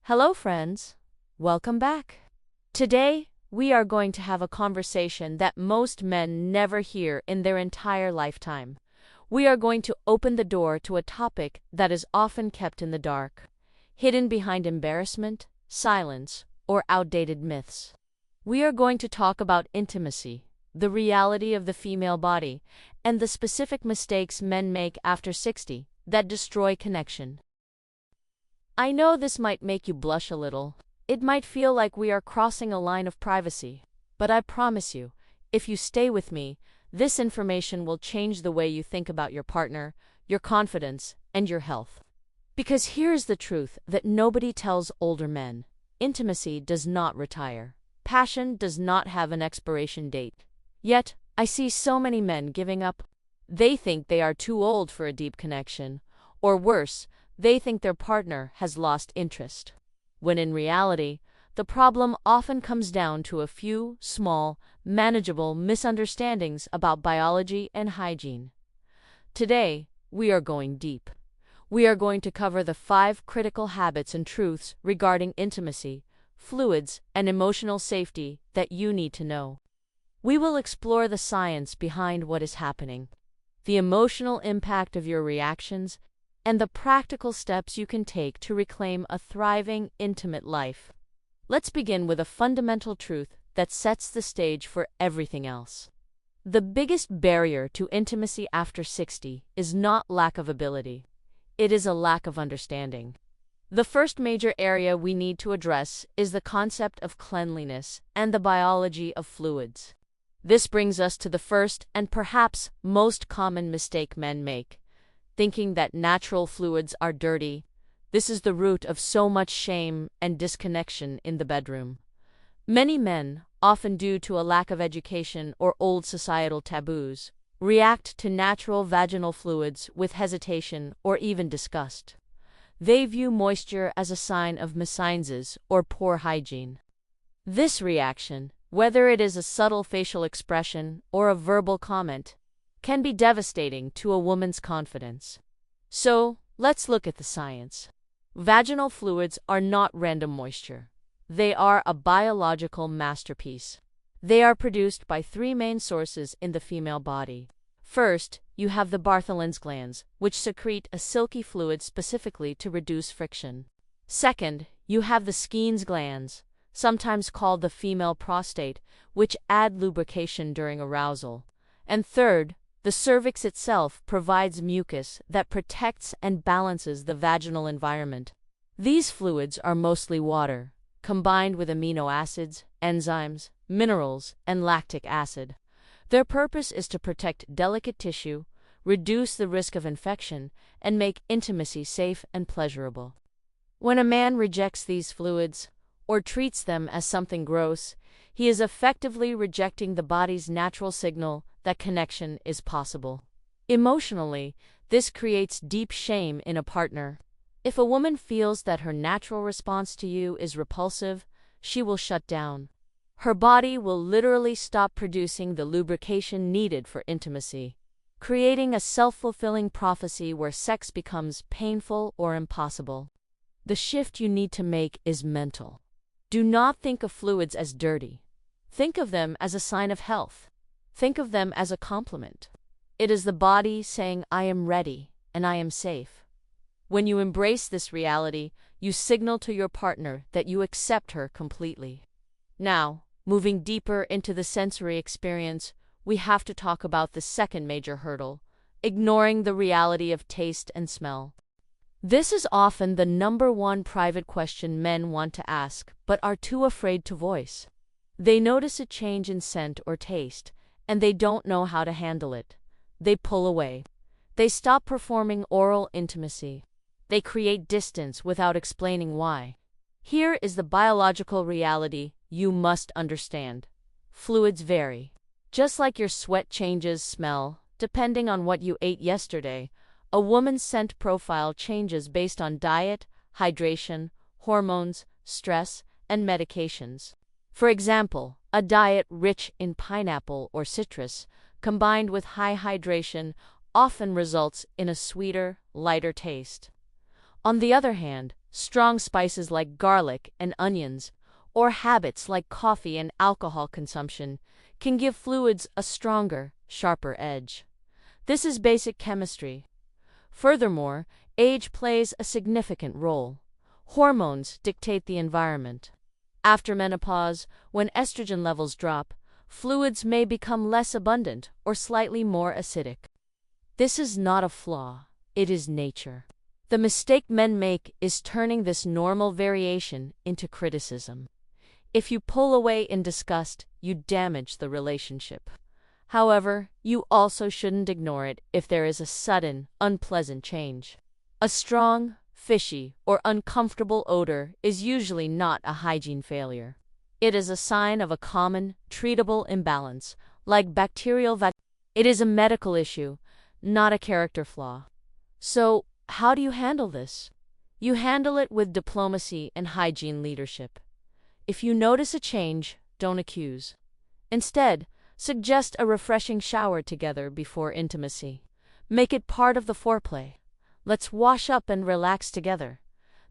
Hello, friends. Welcome back. Today, we are going to have a conversation that most men never hear in their entire lifetime. We are going to open the door to a topic that is often kept in the dark, hidden behind embarrassment, silence, or outdated myths. We are going to talk about intimacy, the reality of the female body, and the specific mistakes men make after 60 that destroy connection. I know this might make you blush a little. It might feel like we are crossing a line of privacy. But I promise you, if you stay with me, this information will change the way you think about your partner, your confidence, and your health. Because here's the truth that nobody tells older men. Intimacy does not retire. Passion does not have an expiration date. Yet, I see so many men giving up. They think they are too old for a deep connection. Or worse, they think their partner has lost interest. When in reality, the problem often comes down to a few, small, manageable misunderstandings about biology and hygiene. Today, we are going deep. We are going to cover the 5 critical habits and truths regarding intimacy, fluids, and emotional safety that you need to know. We will explore the science behind what is happening, the emotional impact of your reactions, and the practical steps you can take to reclaim a thriving, intimate life. Let's begin with a fundamental truth that sets the stage for everything else. The biggest barrier to intimacy after 60 is not lack of ability. It is a lack of understanding. The first major area we need to address is the concept of cleanliness and the biology of fluids. This brings us to the first and perhaps most common mistake men make: thinking that natural fluids are dirty. This is the root of so much shame and disconnection in the bedroom. Many men, often due to a lack of education or old societal taboos, react to natural vaginal fluids with hesitation or even disgust. They view moisture as a sign of misunderstandings or poor hygiene. This reaction, whether it is a subtle facial expression or a verbal comment, can be devastating to a woman's confidence. So, let's look at the science. Vaginal fluids are not random moisture. They are a biological masterpiece. They are produced by 3 main sources in the female body. First, you have the Bartholin's glands, which secrete a silky fluid specifically to reduce friction. Second, you have the Skene's glands, sometimes called the female prostate, which add lubrication during arousal. And third, the cervix itself provides mucus that protects and balances the vaginal environment. These fluids are mostly water, combined with amino acids, enzymes, minerals, and lactic acid. Their purpose is to protect delicate tissue, reduce the risk of infection, and make intimacy safe and pleasurable. When a man rejects these fluids, or treats them as something gross, he is effectively rejecting the body's natural signal that connection is possible. Emotionally, this creates deep shame in a partner. If a woman feels that her natural response to you is repulsive, she will shut down. Her body will literally stop producing the lubrication needed for intimacy, creating a self-fulfilling prophecy where sex becomes painful or impossible. The shift you need to make is mental. Do not think of fluids as dirty. Think of them as a sign of health. Think of them as a compliment. It is the body saying, "I am ready and I am safe." When you embrace this reality, you signal to your partner that you accept her completely. Now, moving deeper into the sensory experience, we have to talk about the second major hurdle: ignoring the reality of taste and smell. This is often the number one private question men want to ask, but are too afraid to voice. They notice a change in scent or taste, and they don't know how to handle it. They pull away. They stop performing oral intimacy. They create distance without explaining why. Here is the biological reality you must understand. Fluids vary. Just like your sweat changes smell, depending on what you ate yesterday, a woman's scent profile changes based on diet, hydration, hormones, stress, and medications. For example, a diet rich in pineapple or citrus, combined with high hydration, often results in a sweeter, lighter taste. On the other hand, strong spices like garlic and onions, or habits like coffee and alcohol consumption can give fluids a stronger, sharper edge. This is basic chemistry. Furthermore, age plays a significant role. Hormones dictate the environment. After menopause, when estrogen levels drop, fluids may become less abundant or slightly more acidic. This is not a flaw, it is nature. The mistake men make is turning this normal variation into criticism. If you pull away in disgust, you damage the relationship. However, you also shouldn't ignore it if there is a sudden, unpleasant change. A strong, fishy, or uncomfortable odor is usually not a hygiene failure. It is a sign of a common, treatable imbalance, like bacterial vaginal. It is a medical issue, not a character flaw. So, how do you handle this? You handle it with diplomacy and hygiene leadership. If you notice a change, don't accuse. Instead, suggest a refreshing shower together before intimacy. Make it part of the foreplay. Let's wash up and relax together.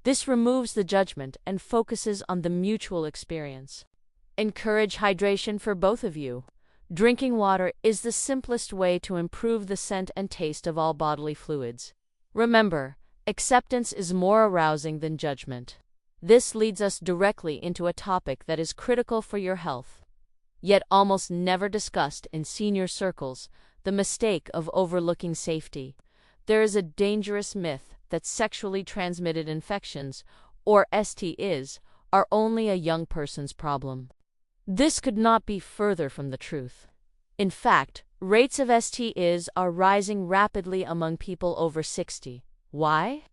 This removes the judgment and focuses on the mutual experience. Encourage hydration for both of you. Drinking water is the simplest way to improve the scent and taste of all bodily fluids. Remember, acceptance is more arousing than judgment. This leads us directly into a topic that is critical for your health, yet almost never discussed in senior circles: the mistake of overlooking safety. There is a dangerous myth that sexually transmitted infections, or STIs, are only a young person's problem. This could not be further from the truth. In fact, rates of STIs are rising rapidly among people over 60. Why?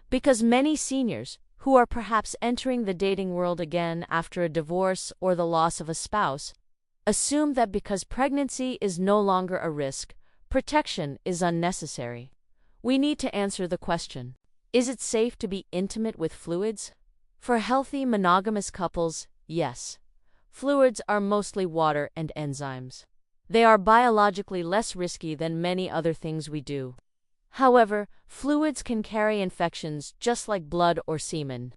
Because many seniors, who are perhaps entering the dating world again after a divorce or the loss of a spouse, assume that because pregnancy is no longer a risk, protection is unnecessary. We need to answer the question: is it safe to be intimate with fluids? For healthy monogamous couples, yes. Fluids are mostly water and enzymes. They are biologically less risky than many other things we do. However, fluids can carry infections just like blood or semen.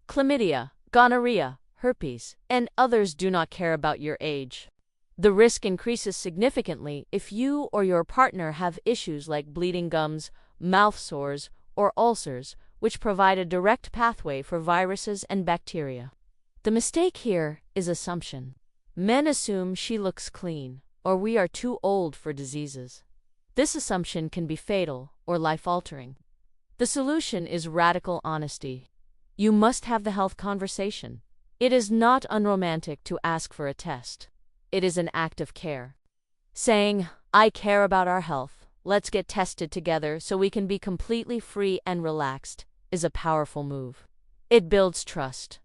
Chlamydia, gonorrhea, herpes, and others do not care about your age. The risk increases significantly if you or your partner have issues like bleeding gums, mouth sores, or ulcers, which provide a direct pathway for viruses and bacteria. The mistake here is assumption. Men assume she looks clean, or we are too old for diseases. This assumption can be fatal or life-altering. The solution is radical honesty. You must have the health conversation. It is not unromantic to ask for a test. It is an act of care. Saying, "I care about our health. Let's get tested together so we can be completely free and relaxed," is a powerful move. It builds trust.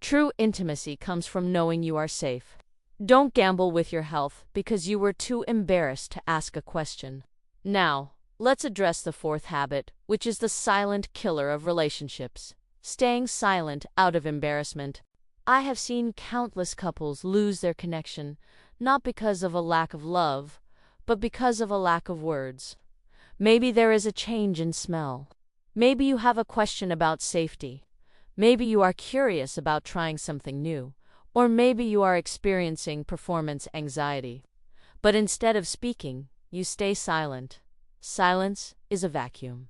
True intimacy comes from knowing you are safe. Don't gamble with your health because you were too embarrassed to ask a question. Now, let's address the fourth habit, which is the silent killer of relationships: staying silent out of embarrassment. I have seen countless couples lose their connection, not because of a lack of love, but because of a lack of words. Maybe there is a change in smell. Maybe you have a question about safety. Maybe you are curious about trying something new. Or maybe you are experiencing performance anxiety. But instead of speaking, you stay silent. Silence is a vacuum.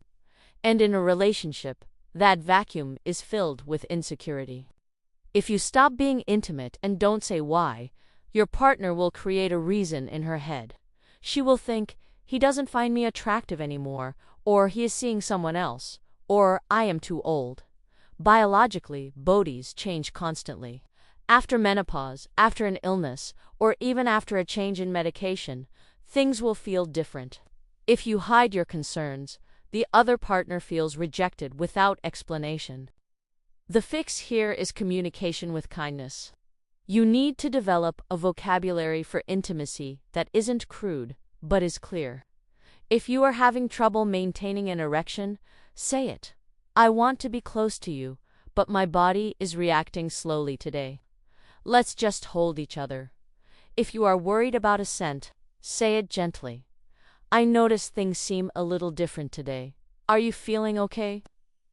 And in a relationship, that vacuum is filled with insecurity. If you stop being intimate and don't say why, your partner will create a reason in her head. She will think, "He doesn't find me attractive anymore," or "he is seeing someone else," or "I am too old." Biologically, bodies change constantly. After menopause, after an illness, or even after a change in medication, things will feel different. If you hide your concerns, the other partner feels rejected without explanation. The fix here is communication with kindness. You need to develop a vocabulary for intimacy that isn't crude, but is clear. If you are having trouble maintaining an erection, say it. "I want to be close to you, but my body is reacting slowly today. Let's just hold each other." If you are worried about a scent, say it gently. "I notice things seem a little different today. Are you feeling okay?"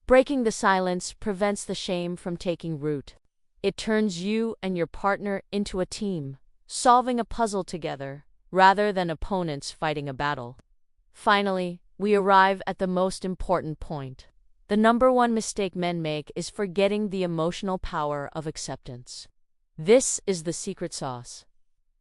Breaking the silence prevents the shame from taking root. It turns you and your partner into a team, solving a puzzle together, rather than opponents fighting a battle. Finally, we arrive at the most important point. The number one mistake men make is forgetting the emotional power of acceptance. This is the secret sauce.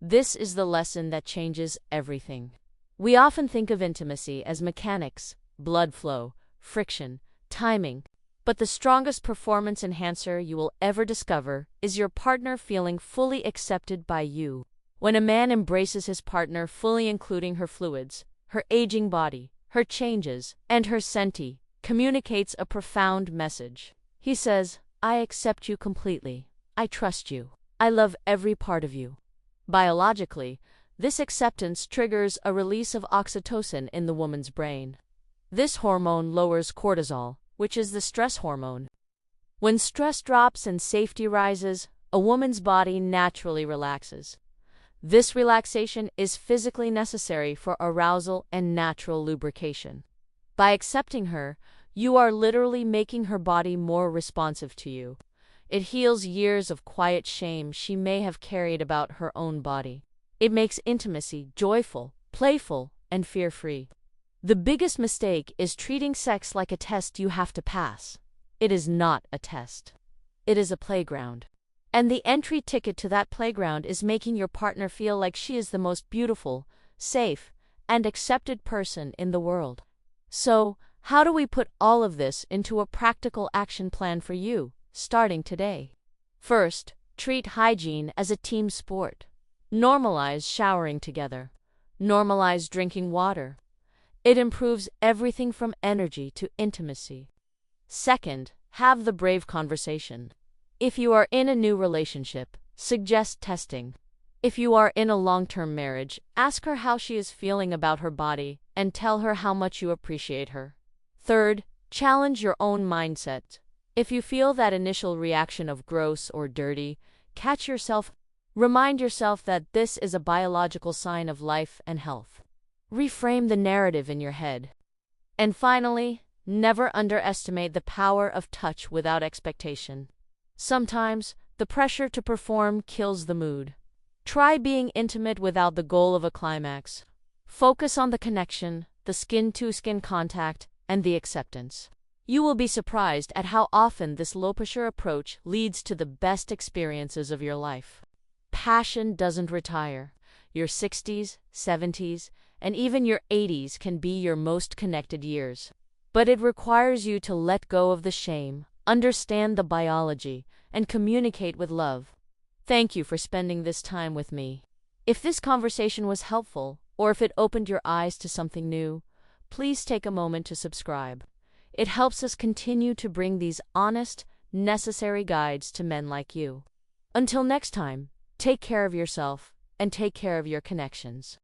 This is the lesson that changes everything. We often think of intimacy as mechanics, blood flow, friction, timing, but the strongest performance enhancer you will ever discover is your partner feeling fully accepted by you. When a man embraces his partner fully, including her fluids, her aging body, her changes, and her senti, communicates a profound message. He says, "I accept you completely. I trust you. I love every part of you." Biologically, this acceptance triggers a release of oxytocin in the woman's brain. This hormone lowers cortisol, which is the stress hormone. When stress drops and safety rises, a woman's body naturally relaxes. This relaxation is physically necessary for arousal and natural lubrication. By accepting her, you are literally making her body more responsive to you. It heals years of quiet shame she may have carried about her own body. It makes intimacy joyful, playful, and fear-free. The biggest mistake is treating sex like a test you have to pass. It is not a test. It is a playground. And the entry ticket to that playground is making your partner feel like she is the most beautiful, safe, and accepted person in the world. So, how do we put all of this into a practical action plan for you, starting today? First, treat hygiene as a team sport. Normalize showering together. Normalize drinking water. It improves everything from energy to intimacy. Second, have the brave conversation. If you are in a new relationship, suggest testing. If you are in a long-term marriage, ask her how she is feeling about her body and tell her how much you appreciate her. Third, challenge your own mindset. If you feel that initial reaction of gross or dirty, catch yourself. Remind yourself that this is a biological sign of life and health. Reframe the narrative in your head. And finally, never underestimate the power of touch without expectation. Sometimes, the pressure to perform kills the mood. Try being intimate without the goal of a climax. Focus on the connection, the skin-to-skin contact, and the acceptance. You will be surprised at how often this low-pressure approach leads to the best experiences of your life. Passion doesn't retire. Your 60s, 70s, and even your 80s can be your most connected years. But it requires you to let go of the shame, understand the biology, and communicate with love. Thank you for spending this time with me. If this conversation was helpful, or if it opened your eyes to something new, please take a moment to subscribe. It helps us continue to bring these honest, necessary guides to men like you. Until next time, take care of yourself and take care of your connections.